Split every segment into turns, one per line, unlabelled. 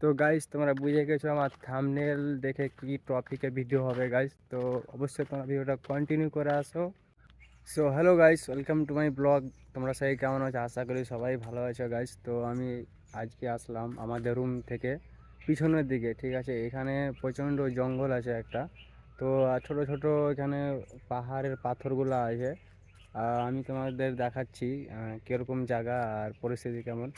তো গাইস তোমরা বুঝে গেছো আমার থাম্বনেল দেখে কি টপিকে ভিডিও হবে গাইস। তো অবশ্যই তোমরা ভিডিওটা কন্টিনিউ করে আসো। So hello guys, welcome to my blog. তোমরা সবাই কেমন আছো? আশা করি সবাই ভালো আছো গাইস। তো আমি আজকে আসলাম আমাদের রুম থেকে পিছনের দিকে, ঠিক আছে। এখানে প্রচণ্ড জঙ্গল আছে একটা। তো ছোট ছোট এখানে পাহাড়ের পাথরগুলো আছে। আমি তোমাদের দেখাচ্ছি কীরকম জায়গা আর পরিস্থিতি কেমন।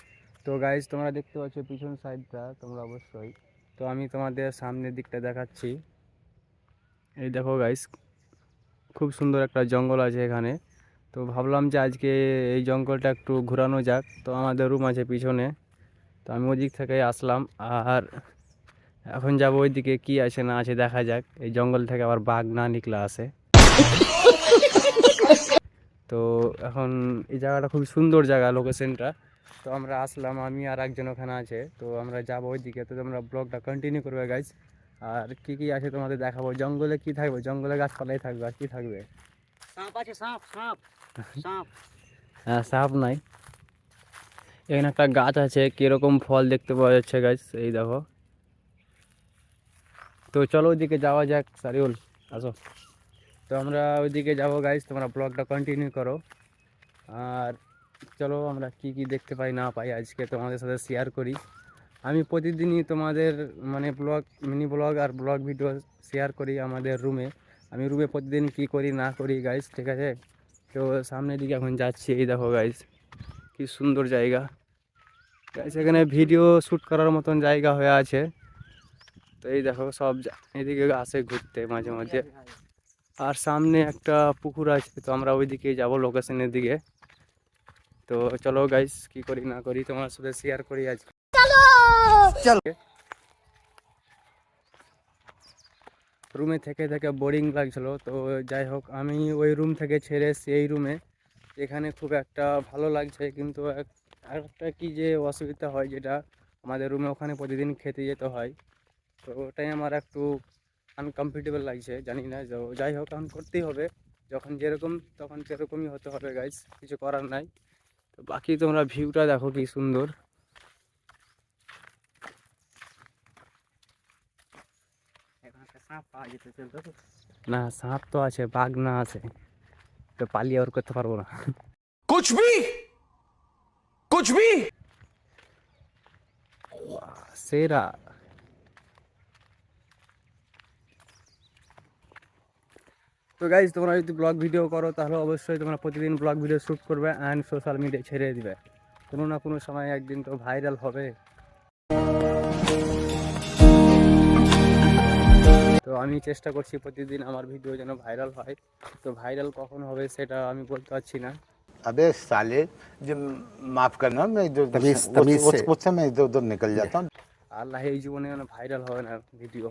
তো গাইজ তোমরা দেখতে পাচ্ছ পিছন সাইডটা তোমরা অবশ্যই। তো আমি তোমাদের সামনের দিকটা দেখাচ্ছি। এই দেখো গাইজ, খুব সুন্দর একটা জঙ্গল আছে এখানে। তো ভাবলাম যে আজকে এই জঙ্গলটা একটু ঘোরানো যাক। তো আমাদের রুম আছে পিছনে, তো আমি ওই দিক থেকে আসলাম। আর এখন যাবো ওইদিকে, কি আছে না আছে দেখা যাক। এই জঙ্গল থেকে আবার বাঘ না নিকলা আসে। তো এখন এই জায়গাটা খুব সুন্দর জায়গা, লোকেশনটা। তো আমরা আসলাম, আমি আর একজন ওখানে আছে। তো আমরা যাবো ওইদিকে। তো তোমরা ব্লগটা কন্টিনিউ করবে গাইজ। আর কি কি আছে তোমাদের দেখাবো। জঙ্গলে কি থাকবে? জঙ্গলে গাছপালাই থাকবে, আর কি থাকবে?
সাপ আছে, সাপ সাপ সাপ।
হ্যাঁ, সাপ নাই। এখানে একটা গাছ আছে, কিরকম ফল দেখতে পাওয়া যাচ্ছে গাইজ, এই দেখো। তো চলো ওইদিকে যাওয়া যাক। সারিউল আসো। তো আমরা ওইদিকে যাবো গাইজ, তোমরা ব্লগটা কন্টিনিউ করো। আর চলো আমরা কি কি দেখতে পাই না পাই আজকে তোমাদের সাথে শেয়ার করি। আমি প্রতিদিনই তোমাদের মানে ব্লগ, মিনি ব্লগ আর ব্লগ ভিডিও শেয়ার করি আমাদের রুমে। আমি রুমে প্রতিদিন কি করি না করি গাইজ, ঠিক আছে। তো সামনের দিকে এখন যাচ্ছি। এই দেখো গাইজ, কি সুন্দর জায়গা গাইজ। এখানে ভিডিও শ্যুট করার মতন জায়গা হয়ে আছে। তো এই দেখো সব এদিকে আসে ঘুরতে মাঝে মাঝে। আর সামনে একটা পুকুর আছে, তো আমরা ওইদিকে যাবো, লোকেশনের দিকে। তো চলো গাইস, কি করি না করি তোমার সাথে শেয়ার করি আজকে। চলো। রুমে থেকে থেকে বোরিং লাগছিল, তো যাই হোক আমি ওই রুম থেকে ছেড়ে এসেছি এই রুমে। এখানে খুব একটা ভালো লাগছে, কিন্তু একটা কি যে অসুবিধা হয়, যেটা আমাদের রুমে ওখানে প্রতিদিন খেতে যেতে হয়। তো ওটাই আমার একটু আনকমফর্টেবল লাগছে, জানি না। যাই হোক এখন করতেই হবে, যখন যেরকম তখন সেরকমই হতে হবে গাইস, কিছু করার নাই। তো বাকি তোমরা ভিউটা দেখো কি সুন্দর।
সাপ পাওয়া যেতে চলতো।
না, সাপ তো আছে, বাঘ না আছে, তো পালিয়ে আর করতে পারবো না।
कुछ भी कुछ भी
সেরা। তো গাইজ তোমরা যদি ব্লগ ভিডিও করো, তাহলে অবশ্যই তোমরা প্রতিদিন ব্লগ ভিডিও শ্যুট করবে অ্যান্ড সোশ্যাল মিডিয়ায় ছেড়ে দিবে। কোনো না কোনো সময় একদিন তো ভাইরাল হবে। তো আমি চেষ্টা করছি প্রতিদিন আমার ভিডিও যেন ভাইরাল হয়। তো ভাইরাল কখন হবে সেটা আমি বলতে পারছি না।
अबे साले, जब माफ करना, मैं इधर
तमीज से
उस मैं इधर उधर निकल जाता हूँ।
আল্লাহ, এই জীবনে যেন ভাইরাল হবে না ভিডিও।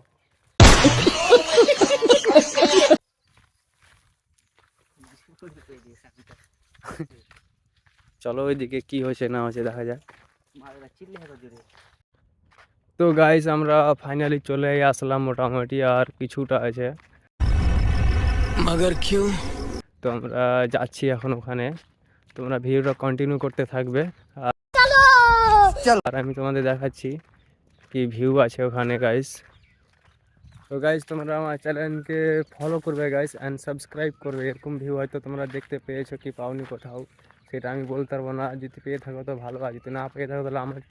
চলো ওইদিকে কি হয়েছে না হয়েছে দেখা যাক। তো গাইস আমরা ফাইনালি চলে আসলাম মোটামুটি, আর কিছুটা আছে।
मगर क्यों?
তো আমরা যাচ্ছি এখন ওখানে। তোমরা ভিডিওটা কন্টিনিউ করতে থাকবে। আর আমি তোমাদের দেখাচ্ছি কি ভিউ আছে ওখানে গাইস। তো গাইস তোমরা আমার চ্যানেলকে ফলো করবে গাইস অ্যান্ড সাবস্ক্রাইব করবে। এরকম ভিউ হয়তো তোমরা দেখতে পেয়েছো কি পাওনি কোথাও, সেটা আমি বলতে পারবো না। যদি পেয়ে থাকো তো ভালো, আর যদি না পেয়ে থাকো তাহলে আমার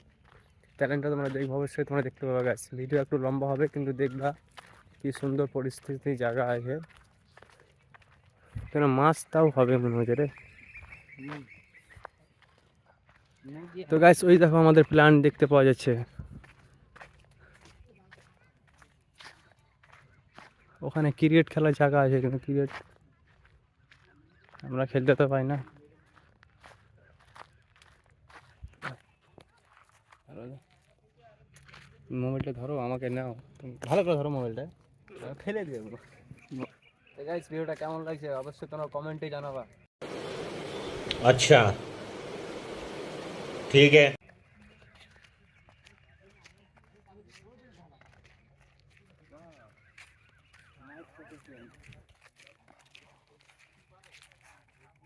চ্যানেলটা তোমরা দেখবো, অবশ্যই তোমরা দেখতে পাবে গাইস। ভিডিও একটু লম্বা হবে, কিন্তু দেখবা কি সুন্দর পরিস্থিতি জায়গা আছে। কেন মাছটাও হবে মনে হচ্ছে রে। তো গাইস ওই দেখো আমাদের প্ল্যান দেখতে পাওয়া যাচ্ছে। ওখানে ক্রিকেট খেলার জায়গা আছে, কিন্তু ক্রিকেট আমরা খেলতে তো পাই না। মোবাইলটা ধরো, আমাকে নাও, তুমি ভালো করে ধরো মোবাইলটা, ফেলে দেবো। গাইস ভিডিওটা কেমন লাগছে অবশ্যই তোমরা কমেন্টে জানাবা।
अच्छा, ठीक है।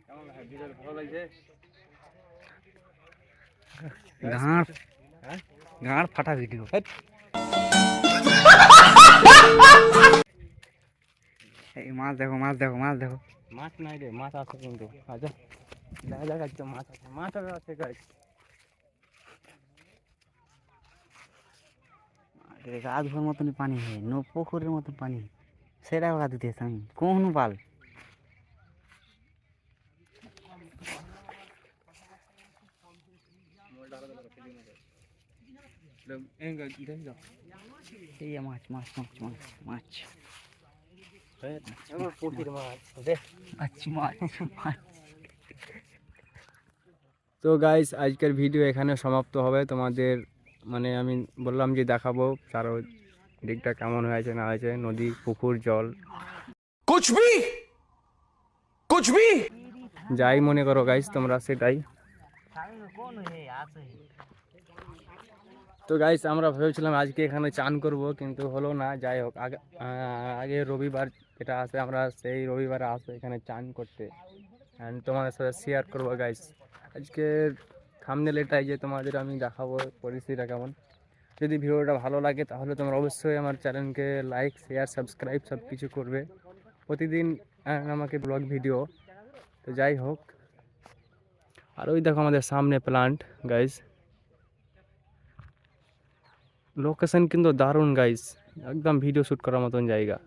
কেমন লাগে ভিডিও? ভালো লাগছে?
গাঁট
হ্যাঁ
গাঁড় ফাটা ভিডিও। এই মাছ দেখো, মাছ দেখো, মাছ দেখো।
মাছ নাই রে, মাছ আছে কিন্তু। আচ্ছা দেখা যাক আজকে মাছ আছে, মাছ আছে গাইস।
রাজভর মতনই পানি হয়, পুকুরের মতন পানি, সেটা ওরা দিতে আমি কোন পাল। এই যে মাছ মাছ মাছ মাছ মাছ
পুকুর মাছ দে।
মাছ মাছ মাছ।
তো গাইস আজকের ভিডিও এখানে সমাপ্ত হবে। তোমাদের মানে আমি বললাম যে দেখাবো চারো দিকটা কেমন হয়েছে না হয়েছে, নদী পুকুর জল
कुछ भी कुछ भी
যাই মনে করো গাইস তোমরা সেটাই। তো গাইস আমরা ভেবেছিলাম আজকে এখানে চান করব, কিন্তু হলো না। যাই হোক আগে রবিবার যেটা আছে আমরা সেই রবিবারে আসবো এখানে চান করতে, অ্যান্ড তোমাদের সাথে শেয়ার করবো গাইস। আজকে থাম্বনেল এটাই যে তোমাদের আমি দেখাবো পরিস্থিতিটা কেমন। যদি ভিডিওটা ভালো লাগে তাহলে তোমরা অবশ্যই আমার চ্যানেলকে লাইক শেয়ার সাবস্ক্রাইব সব কিছু করবে। প্রতিদিন আমাকে ব্লগ ভিডিও। তো যাই হোক, আর ওই দেখো আমাদের সামনে প্লান্ট গাইস, লোকেশন কিন্তু দারুণ গাইস, একদম ভিডিও শ্যুট করার মতন জায়গা।